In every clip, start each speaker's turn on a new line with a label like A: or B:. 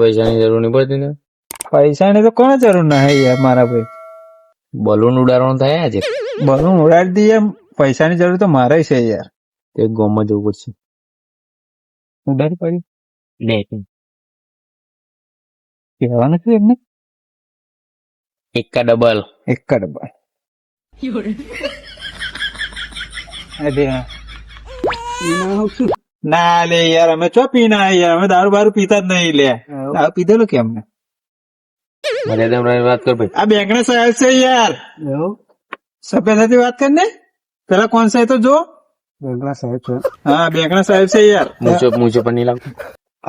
A: પૈસાની જરૂર નહીં પડતી ને.
B: પૈસાની તો કોને જરૂર ના હે યાર મારા ભાઈ.
A: બલૂન ઉડાડવાનું થાય આજે.
B: બલૂન ઉડાડી દઈએ, પૈસાની જરૂર તો મારે છે યાર.
A: એક ગામમાં જવું પડશે.
B: ઉડાડી પડી
A: લે
B: કહેવાનું શું એમને?
A: એકા ડબલ.
B: એક ડબ્બા ના લે યાર, અમે ચો પીના યાર, અમે દારૂ બારૂ પીતા જ નહીં લે. દારૂ પીધેલો કે અમને?
A: મને તમને વાત કર ભાઈ.
B: આ બેંકના સાહેબ છે યાર. સભ્યતાથી વાત કર ને. પેલા કોણ છે તો જો. બેંકના સાહેબ છે. હા, બેંકના સાહેબ છે યાર.
A: મૂછો પણ નહીં લાગતો.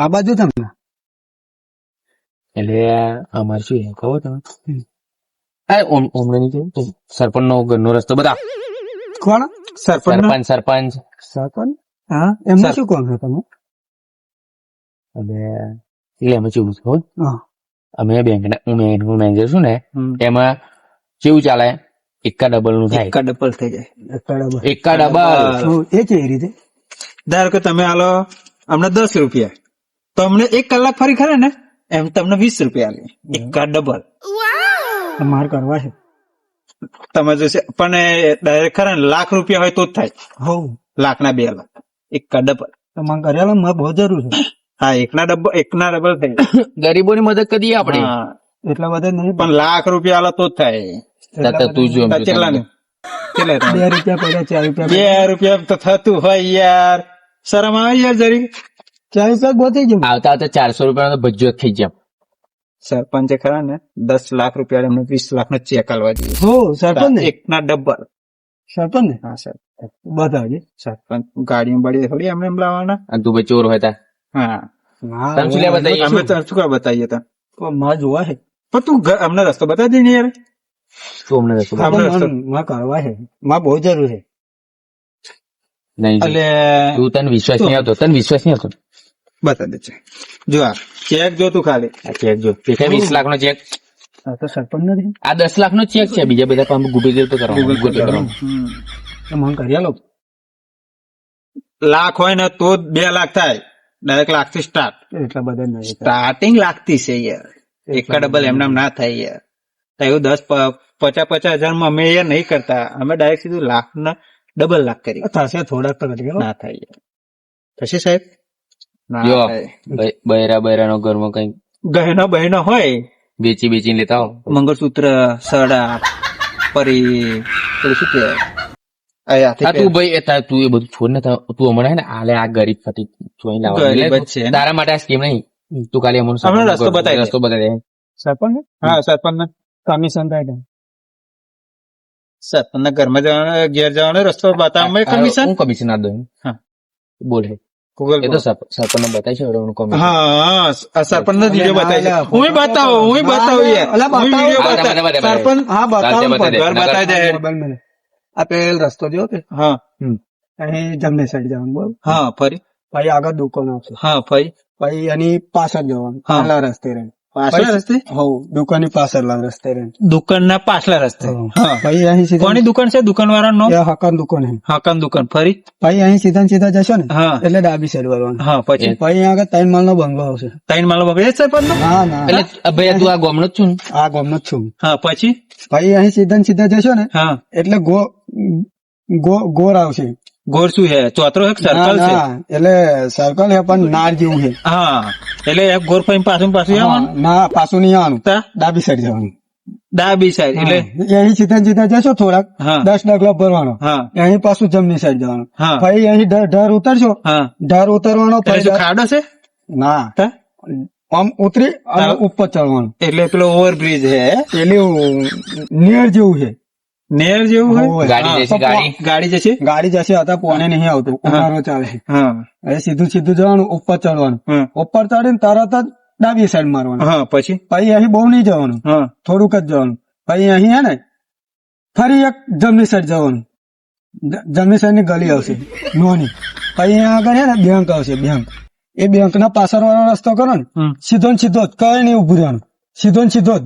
B: આ બાજુ તમને
A: એટલે અમારે શું છે ખબર તમે? ઓમને નહીં કહ્યું સરપંચ નો ઘરનો રસ્તો બધા.
B: કોણ? સરપંચ.
A: સરપંચ.
B: હા, એમને શું કોણ છે તમે?
A: એટલે અમે કેવું ખબર? અમે બેંકના મેનેજર છું ને, એમાં કેવું ચાલે? એકા ડબલ નું થાય.
B: એકા ડબલ થઈ જાય.
A: એકા ડબલ
B: એ કેવી રીતે? ધારો કે તમે આલો અમને 10 રૂપિયા, તો અમને 1 કલાક ફરી ખરે ને એમ તમને 20 રૂપિયા આલે. એકા ડબલ તમારે કરવા છે. તમે જોશે પણ ડાયરેક્ટ ખરા ને લાખ રૂપિયા હોય તો જ થાય. લાખ ના 2 લાખ. એકા ડબલ તમારે કરેલા મને બહુ જરૂર છે. હા, એકના ડબલ થાય.
A: ગરીબોની મદદ કરીએ આપણે.
B: એટલા બધા નહીં, પણ લાખ રૂપિયા આલો તો જ થાય.
A: તું જો
B: કેટલા ને? કેટલા? 2 રૂપિયા પડ્યા, 4 રૂપિયા. 2 રૂપિયા તો થતું હોય યાર. શરમ આવે યાર જરી. 4 રૂપિયા બહુ થઈ ગયું.
A: આવતા 400 રૂપિયા ભજ્જો થઈ જાય.
B: સરપંચે ખરા ને 10 લાખ રૂપિયા એમને 20 લાખ નો ચેક આલવા જોઈએ. સરપંચ એકના ડબલ. સરપંચ ને? હા સર, બતાવજે. સરપંચ ગાડીઓ બળી થોડી એમને એમ લાવવાના.
A: અને તું ભાઈ ચોર હોય તા.
B: હા,
A: તમે શું લેવા બતાવીએ?
B: અમે શું કરવા બતાવીએ તા? માં જોવા છે. પણ તું અમને રસ્તો બતાવી દે ને યાર.
A: તું અમને રસ્તો
B: માં કરવા છે. માં બહુ જરૂર છે.
A: નહીં એટલે તું તને વિશ્વાસ નહીં આવતો. બતા દે છે. જો આ ચેક જો તું ખાલી. આ ચેક જો. 20 લાખ નો ચેક. આ તો સરપંચ નથી. આ 10 લાખ નો ચેક છે. બીજા બધા કામ ગૂગલ પે તો કરવાનું. ગૂગલ પે કરવાનું. મને કરી આલો. લાખ હોય ને તો 2 લાખ થાય. ડાયરેક્ટ લાખ થી સ્ટાર્ટ. એટલા બધા નહીં. સ્ટાર્ટિંગ લાખ થી છે યાર. એકા ડબલ એમનામ ના થાય યાર. એવું 50,000 માં અમે યાર નહીં કરતા. અમે ડાયરેક્ટ સીધું લાખ ના ડબલ લાખ કરી. થશે થોડાક તો ના થાય યાર. થશે સાહેબ? બૈરા નો ઘરમાં કઈ
B: ગહેના હોય
A: વેચીને લેતા હો.
B: મંગળસૂત્ર, સડા, પરી, શું કહેવાય?
A: તું ભાઈ તું એ બધું છોડ ને. તું હમણાં ને આલે આ ગરીબ ફટી ચોઈ લાવવા તારા માટે આ સ્કીમ નહીં. તું ખાલી અમને રસ્તો બતાવી દે. સરપંચ? હા, સરપંચ ને કમિશન થાય. સરપંચ ના ઘરમાં જવાનો, ઘેર જવાનો રસ્તો બતાવવા કમિશન. હું કમિશન આપી દઉં. હા, બોલે. એ તો સરપંચ ને બતાવી છે. હા, સરપંચ નો વિડીયો બતાવી છે. હું બતાવું સરપંચ. હા, બતાવી દે. આ પેલ રસ્તો જો કે હા, અહીં જમણી સાઈડ જવાનું. બરોબર. હા, ફરી આગળ દુકાન આવશે. હા, પછી એની પાછળ જવાનું. પાછલા રસ્તે રહે. પાછલા રસ્તે? હવ, દુકાન ની પાછળના રસ્તે રહે. દુકાન ના પાછલા રસ્તે. પછી અહીં કોની દુકાન છે? દુકાન વાળા નો હકાન દુકાન. હકાન દુકાન. ફરી પછી અહીં સીધા જશો ને એટલે ડાબી સાઈડ વળવાનું. હા, પછી આગળ 3 માળ નો બંગલો આવશે. 3 માળ નો બંગલો છે સરપંચ? ના, એટલે ભાઈ તું આ ગામનો જ છું? આ ગામનો જ છું. હા, પછી અહીં સીધા જશો ને એટલે ગોળ આવશે. ગોળ શું છે? ચોતરો સર્કલ છે. એટલે સર્કલ છે પણ નાળ જેવું છે. હા, એટલે ગોળ ફરી પાછું આવવાનું? ના, પાછું નહીં આવવાનું. ડાબી સાઈડ જવાનું. ડાબી સાઈડ એટલે અહીં સીધા જશો થોડાક 10 ડગલા ભરવાનો. અહીં પાછું જમણી સાઈડ જવાનું. પછી અહીં ઢાર ઉતરશો. ઢાર ઉતરવાનો. ખાડો છે? ના, આમ ઉતરી અને ઉપર ચડવાનું. એટલે પેલો ઓવરબ્રિજ છે. પેલું નેર જેવું છે. નેર જેવું હોય. ગાડી જશે હતા પોણે નહીં આવતું. ઉનાળો ચાલે. હવે સીધું જવાનું. ઉપર ચડવાનું. ઉપર ચડીને તરત જ ડાબી સાઈડ મારવાનું. પછી અહીં બહુ નહીં જવાનું. થોડુંક જ જવાનું. પછી અહીં હે ને ફરી એક જમણી સાઈડ જવાનું. જમણી સાઈડ ની ગલી આવશે નોની. પછી અહીંયા આગળ હે ને બેંક આવશે. બેંક એ બેંક ના પાછળ વાળો રસ્તો કરો ને સીધો જ કઈ નહીં ઉભું રહેવાનું. સીધો જ.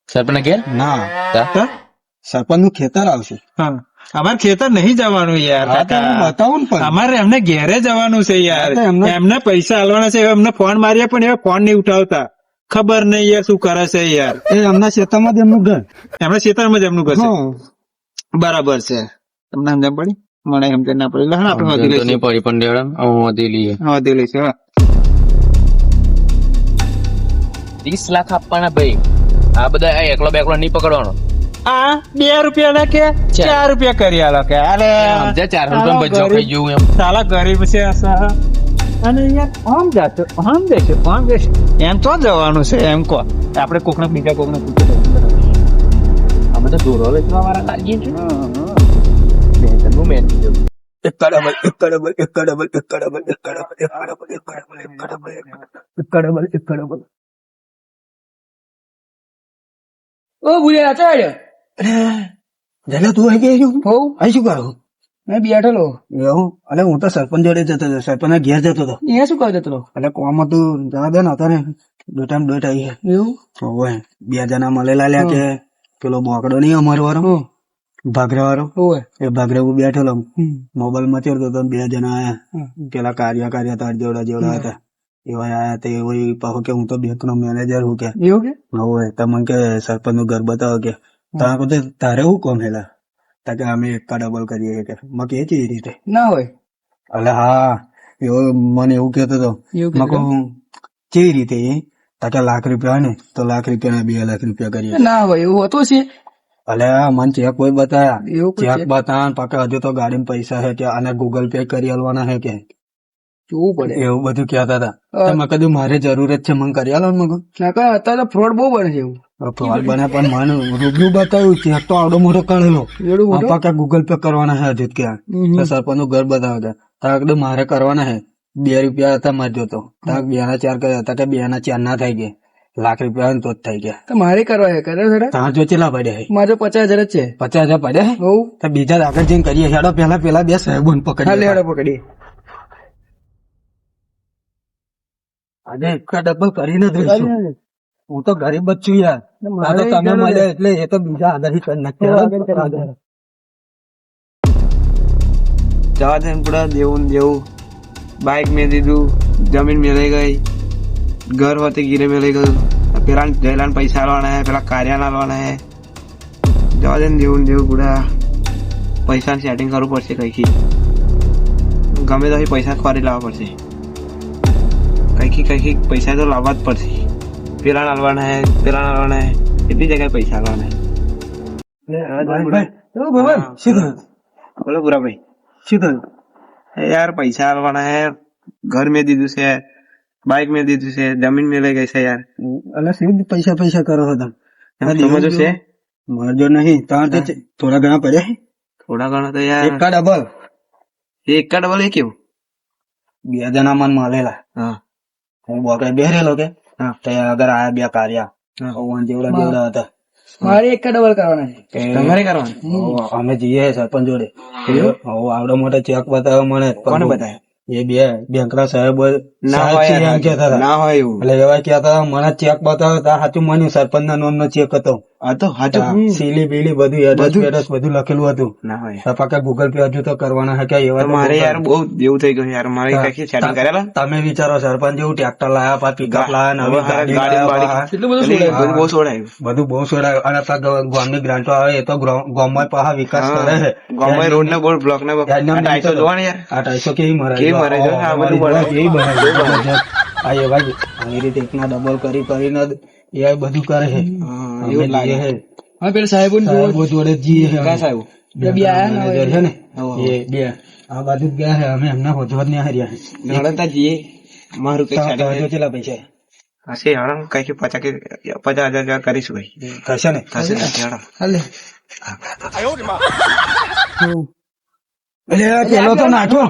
A: સરપંચ ઘેર? ના, સરપંચ નું ખેતર આવશે.
B: અમારે ખેતર નહીં જવાનું યાર.
A: હા તો હું બતાવું ને પણ.
B: અમારે એમને ઘેરે જવાનું છે યાર.
A: હા તો
B: એમને પૈસા આલવાના છે. એમને ફોન માર્યા પણ એ ફોન નહીં ઉઠાવતા. ખબર નહીં યાર શું કરે છે યાર.
A: એ એમના ક્ષેત્રમાં જ એમનું ઘર.
B: એમના ખેતરમાં જ એમનું ઘર છે.
A: હા.
B: બરાબર છે. તમને સમજણ પડી? મને સમજણ ના પડી. એટલે આપણે વધી લઈશું.
C: પડી પણ દેડમ વધી લઈએ.
B: વધી લઈશું.
C: 30 લાખ આપવાના ભાઈ. આ બધા આ એકલો બેકલો નહીં પકડવાનો.
B: આ 2 રૂપિયા ના કે 4 રૂપિયા કરી આલો કે. અરે
C: સમજ્યા 4 રૂપિયા બચ્ચો ખાઈ ગયું એમ.
B: સાલા ગરીબ છે આ સાલા. અને યાર આમ જાતો આમ દેશે એમ તો જવાનું છે એમ કો. આપણે કોકને બીજા કોકને પૂછે
C: અમે તો દોરો વેચવા વાળા લાગીએ છીએ. બેનનું મેન
A: ઓ ભૂલ્યા ચાલ જલે તું આવી ગયો હોઉં અહીં શું કરું મેં બેઠેલો એવું અલે હું તો સરપંચ જોડે જતો હતો સરપંચ ઘેર જતો હતો એ શું કહી જતો એટલે કોમ હતું જવા દે ને હતા ને દોટામ દોટ આવી એવું હોય 2 જણા મળેલા લ્યા કે પેલો બોકડો નહીં અમારો વાળો ભાગરા વાળો એ ભાગરા હું બેઠેલો મોબાઈલ મચેડતો હતો 2 જણા આયા પેલા કાર્ય તાર જેવડા હતા એવા આયા તે એવું પાછો કે હું તો બેંક નો મેનેજર હું કે એવું કે હોય તમને કે સરપંચ નું ઘર બતાવો કે તારે હું કોમ હેલા કે અમે એકા ડબલ કરીએ કે મેં કે કેવી રીતે ના હોય એટલે હા એવો મને એવું કેતો હતો મેં કહું કેવી રીતે કે લાખ રૂપિયા હોય ને તો લાખ રૂપિયા 2 લાખ રૂપિયા કરીએ ના હોય એવું હતું છે એટલે મને ચેક કોઈ બતાયા ચેક બતાવ્યા પાકા હજુ તો ગાડીમાં પૈસા હે કે આને ગૂગલ પે કરી આલવાના હે કે જોવું પડે એવું બધું કહેતા હતા મેં કીધું મારે જરૂરત છે મને કરી આલો ને અત્યારે ફ્રોડ બહુ બને છે એવું ફ્રોડ બને પણ મને રૂબરૂ બતાવ્યું ચેક તો આવડો મોટો કાઢેલો પાકા ગૂગલ પે કરવાના હે હજુ ક્યાં સરપંચ નું ઘર બતાવતા તાર કીધું મારે કરવાના હે 2 રૂપિયા હતા મારે જોતો તાર 2 ના 4 કર્યા હતા કે 2 ના 4 ના થઈ ગયા લાખ રૂપિયા તો જ થઈ ગયા મારે કરવા તાર જો ચેલા પડ્યા મારે 50,000 જ છે 50,000 પડ્યા તો બીજા આગળ જઈને કરીએ હેડો પેલા 2 સાહેબો પકડીએ આજે એકા ડબલ કરીને દઈશું હું તો ગરીબ જ છું યાર તમે મળ્યા એટલે એ તો બીજા આધારિત
D: જવા દે પૂરા દેવું બાઇક મેં દીધું જમીન મેળાઈ ગઈ ઘર હોતી ગીરે મેળાઈ ગયું પેલા ગયેલા પૈસા આલવાના હે પેલા કાર્યા આલવાના હે જવા દે દેવું પૂરા પૈસા સેટિંગ કરવું પડશે કઈથી ગમે તો પૈસા ખોરી લાવવા પડશે કઈથી પૈસા તો લાવવા જ પડશે પેલા આલવાના હે કેટલી જગ્યાએ પૈસા આલવાના બોલો પૂરા ભાઈ શું થયું યાર પૈસા આલવાના હે ઘર મેં દીધું છે બાઇક મેં દીધું છે જમીન મેં લઈ ગઈ છે યાર
A: એટલે શું પૈસા કરો છો તમે
D: સમજો છે
A: મારજો નહીં તમારે તો થોડા ઘણા પડ્યા
D: થોડા ઘણા તો યાર
A: એકા ડબલ
D: એ કેવું
A: 2 જણા મન મળેલા હું બોકડે બેરેલો કે આગળ આયા 2 કાર્યા જેવડા હતા મારે એક ડબલ કરવાના છે
D: તમારે કરવાના
A: અમે જઈએ સરપંચ જોડે આવડો મોટો ચેક બતાવ્યો મને કોને બતાવ્યો એ 2 બેંકના સાહેબ ના હોય એવું એટલે એવા કહેતા મને ચેક બતાવ્યો તા સાચું માન્યું સરપંચ ના નોમ નો ચેક હતો સીલી બીલી બધું એડ્રેસ બધું લખેલું હતું
D: ના હોય
A: પાકા ગૂગલ પે હજુ તો કરવાના છે કે એવા
D: મારે યાર બહુ દેવું થઈ ગયું યાર મારે કઈ સેટિંગ કરેલા
A: તમે વિચારો સરપંચ જેવું ટ્રેક્ટર લાયા પા પિકઅપ લાયા નવી બધું બહુ છોડાયું અને ગામની ગ્રાન્ટો આવે એ તો ગામમાં પાછા વિકાસ કરે છે
D: ગામમાં રોડ ને બોર્ડ બ્લોક ને ટાઈસો જોવાની યાર
A: આ ટાઈસો કેવી મરે આ એવા આવી રીતે એકના ડબલ કરીને એ બધું કરે છે પેલા સાહેબો જોડે જઈએ છે ને એ 2 આ બાજુ જ ગયા છે અમે એમના હોજવા ને હાર્યા
D: જઈએ મારું કઈ
A: કેટલા પૈસા
D: હશે હણ કઈ 50,000 કરીશું ભાઈ
A: થશે ને પેલો તો નાખો